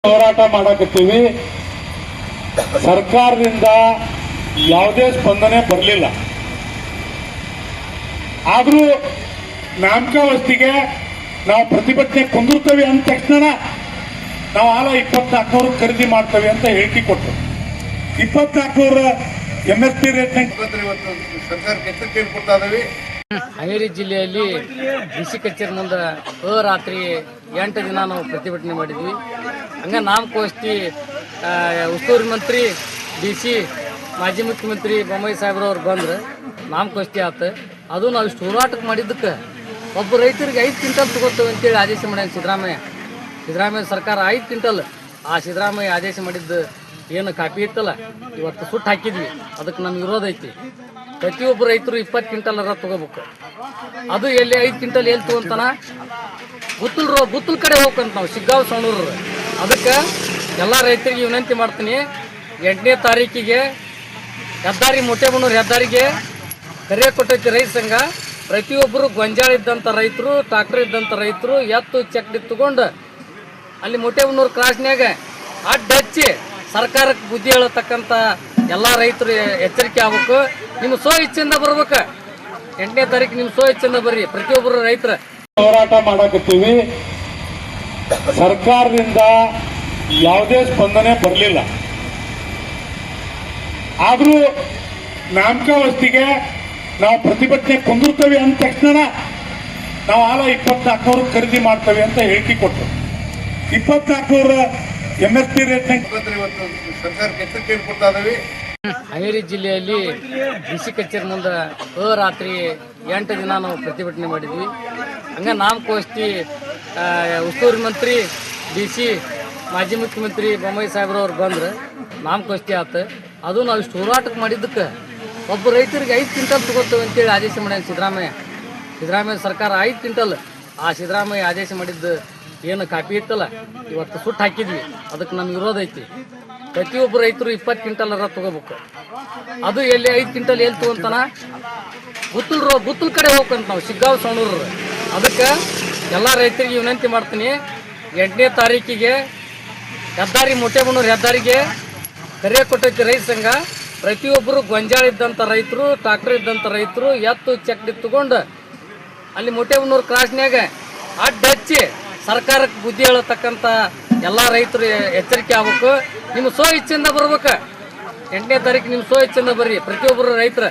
ಹೋರಾಟ ಮಾಡಕತ್ತೀವಿ. ಸರ್ಕಾರದಿಂದ ಯಾವುದೇ ಸ್ಪಂದನೆ ಬರಲಿಲ್ಲ. ಆದರೂ ನಾಮಕಾವಸ್ತಿಗೆ ನಾವು ಪ್ರತಿಭಟನೆ ಕುಂದಿರ್ತೇವೆ ಅಂದ ತಕ್ಷಣ ನಾವು ಆಲ 2400 ಖರೀದಿ ಮಾಡ್ತೇವೆ ಅಂತ ಹೇಳಿಕೆ ಕೊಟ್ಟರು. 2400 MSP ರೇಟ್ ಸರ್ಕಾರಕ್ಕೆ ಎಚ್ಚರಿಕೆ ಕೊಡ್ತಾ ಇದ್ದೀವಿ. ಹಾವೇರಿ ಜಿಲ್ಲೆಯಲ್ಲಿ ಡಿಸಿ ಕಚೇರಿ ಮುಂದೆ ರಾತ್ರಿ 8 ದಿನ ನಾವು ಪ್ರತಿಭಟನೆ ಮಾಡಿದ್ವಿ. ಹಂಗೆ ನಾಮಕಾವಸ್ತಿ ಉಸ್ತುವಾರಿ ಮಂತ್ರಿ DC ಮಾಜಿ ಮುಖ್ಯಮಂತ್ರಿ ಬೊಮ್ಮಾಯಿ ಸಾಹೇಬ್ರವ್ರು ಬಂದ್ರೆ ನಾಮಕಾವಸ್ತಿ ಆತ. ಅದು ನಾವು ಇಷ್ಟು ಹೋರಾಟಕ್ಕೆ ಮಾಡಿದ್ದಕ್ಕೆ ಒಬ್ಬ ರೈತರಿಗೆ 5 ಕ್ವಿಂಟಲ್ ತಗೋತೇವೆ ಅಂತೇಳಿ ಆದೇಶ ಮಾಡ್ಯಾನ ಸಿದ್ದರಾಮಯ್ಯ ಸರ್ಕಾರ 5 ಕ್ವಿಂಟಲ್. ಆ ಸಿದ್ದರಾಮಯ್ಯ ಆದೇಶ ಮಾಡಿದ್ದು ಏನು ಕಾಪಿ ಇತ್ತಲ್ಲ ಇವತ್ತು ಸುಟ್ಟು ಹಾಕಿದ್ವಿ. ಅದಕ್ಕೆ ನಮ್ಗೆ ವಿರೋಧ ಐತಿ. ಪ್ರತಿಯೊಬ್ಬರು ರೈತರು 20 ಕ್ವಿಂಟಲ್ ತಗೋಬೇಕು. ಅದು ಎಲ್ಲಿ 5 ಕ್ವಿಂಟಲ್ ಎಲ್ಲಿ ತಗೊಂತಾನ ಗುತ್ತಲ್ ಕಡೆ ಹೋಗ್ಕಂತ ನಾವು ಶಿಗ್ಗಾಂವ್ ಸವಣೂರು. ಅದಕ್ಕೆ ಎಲ್ಲ ರೈತರಿಗೆ ವಿನಂತಿ ಮಾಡ್ತೀನಿ, 8ನೇ ತಾರೀಕಿಗೆ ಹೆದ್ದಾರಿ ಮೊಟ್ಟೆಬಣ್ಣೂರು ಹೆದ್ದಾರಿಗೆ ಕರೆ ಕೊಟ್ಟೈತಿ ರೈತ ಸಂಘ. ಪ್ರತಿಯೊಬ್ಬರು ಗೊಂಜಾಳ ಇದ್ದಂಥ ರೈತರು, ಟ್ರಾಕ್ಟರ್ ಇದ್ದಂಥ ರೈತರು ಎತ್ತು ಚಕ್ಡಿ ತಗೊಂಡು ಅಲ್ಲಿ ಮೊಟ್ಟೆಬಣ್ಣೂರು ಕ್ರಾಸ್ನ್ಯಾಗ ಅಡ್ಡ ಹಚ್ಚಿ ಸರ್ಕಾರಕ್ಕೆ ಬುದ್ಧಿ ಹೇಳತಕ್ಕಂಥ ಎಲ್ಲ ರೈತರು ಎಚ್ಚರಿಕೆ ಆಗ್ಬೇಕು. ನಿಮ್ಮ ಇಚ್ಛೆಯಿಂದ ಬರ್ಬೇಕು. 8ನೇ ತಾರೀಕು ನಿಮ್ಮ ಇಚ್ಛೆಯಿಂದ ಬರ್ರಿ ಪ್ರತಿಯೊಬ್ಬರು ರೈತರ. ಹೋರಾಟ ಮಾಡಕತ್ತೀವಿ. ಸರ್ಕಾರದಿಂದ ಯಾವುದೇ ಸ್ಪಂದನೆ ಬರಲಿಲ್ಲ. ಆದರೂ ನಾಮಕಾವಸ್ತಿಗೆ ನಾವು ಪ್ರತಿಭಟನೆ ಕುಂದಿರ್ತೇವೆ ಅಂದ ತಕ್ಷಣ ನಾವು ಆಲ 2400 ಖರೀದಿ ಮಾಡ್ತೇವೆ ಅಂತ ಹೇಳಿಕೆ ಕೊಟ್ಟರು. 2400 MSP ರೇಟ್ ಸರ್ಕಾರಕ್ಕೆ ಎಚ್ಚರಿಕೆ ಕೊಡ್ತಾ ಇದ್ದೀವಿ. ಹಾವೇರಿ ಜಿಲ್ಲೆಯಲ್ಲಿ ಡಿಸಿ ಕಚೇರಿ ಮುಂದೆ ರಾತ್ರಿ 8 ದಿನ ನಾವು ಪ್ರತಿಭಟನೆ ಮಾಡಿದ್ವಿ. ಹಂಗೆ ನಾಮಕಾವಸ್ತಿ ಉಸ್ತುವಾರಿ ಮಂತ್ರಿ DC ಮಾಜಿ ಮುಖ್ಯಮಂತ್ರಿ ಬೊಮ್ಮಾಯಿ ಸಾಹೇಬ್ರವ್ರು ಬಂದ್ರೆ ನಾಮಕಾವಸ್ತಿ ಆತ. ಅದು ನಾವು ಇಷ್ಟು ಹೋರಾಟಕ್ಕೆ ಮಾಡಿದ್ದಕ್ಕೆ ಒಬ್ಬ ರೈತರಿಗೆ 5 ಕ್ವಿಂಟಲ್ ತಗೋತೇವೆ ಅಂತೇಳಿ ಆದೇಶ ಮಾಡ್ಯಾನ ಸಿದ್ದರಾಮಯ್ಯ ಸರ್ಕಾರ 5 ಕ್ವಿಂಟಲ್. ಆ ಸಿದ್ದರಾಮಯ್ಯ ಆದೇಶ ಮಾಡಿದ್ದು ಏನು ಕಾಪಿ ಇತ್ತಲ್ಲ ಇವತ್ತು ಸುಟ್ಟು ಹಾಕಿದ್ವಿ. ಅದಕ್ಕೆ ನಮ್ಗೆ ವಿರೋಧ ಐತಿ. ಪ್ರತಿಯೊಬ್ಬರು ರೈತರು 20 ಕ್ವಿಂಟಲ್ ತಗೋಬೇಕು. ಅದು ಎಲ್ಲಿ 5 ಕ್ವಿಂಟಲ್ ಎಲ್ಲಿ ತಗೊಂತಾನ ಗುತ್ತಲ್ ಕಡೆ ಹೋಗ್ಕಂತ ನಾವು ಶಿಗ್ಗಾಂವ್ ಸವಣೂರು. ಅದಕ್ಕೆ ಎಲ್ಲ ರೈತರಿಗೆ ವಿನಂತಿ ಮಾಡ್ತೀನಿ, 8ನೇ ತಾರೀಕಿಗೆ ಹೆದ್ದಾರಿ ಮೊಟ್ಟೆಬಣ್ಣೂರು ಹೆದ್ದಾರಿಗೆ ಕರೆ ಕೊಟ್ಟೈತಿ ರೈತ ಸಂಘ. ಪ್ರತಿಯೊಬ್ಬರು ಗೊಂಜಾಳ ಇದ್ದಂಥ ರೈತರು, ಟ್ರಾಕ್ಟರ್ ಇದ್ದಂಥ ರೈತರು ಎತ್ತು ಚಕ್ಡಿ ತಗೊಂಡು ಅಲ್ಲಿ ಮೊಟ್ಟೆಬಣ್ಣೂರು ಕ್ರಾಸ್ನ್ಯಾಗ ಅಡ್ಡ ಹಚ್ಚಿ ಸರ್ಕಾರಕ್ಕೆ ಬುದ್ಧಿ ಹೇಳತಕ್ಕಂಥ ಎಲ್ಲ ರೈತರು ಎಚ್ಚರಿಕೆ ಆಗ್ಬೇಕು. ನಿಮ್ಮ ಇಚ್ಛೆಯಿಂದ ಬರ್ಬೇಕು. 8ನೇ ತಾರೀಕು ನಿಮ್ಮ ಇಚ್ಛೆಯಿಂದ ಬರ್ರಿ ಪ್ರತಿಯೊಬ್ಬರು ರೈತರ.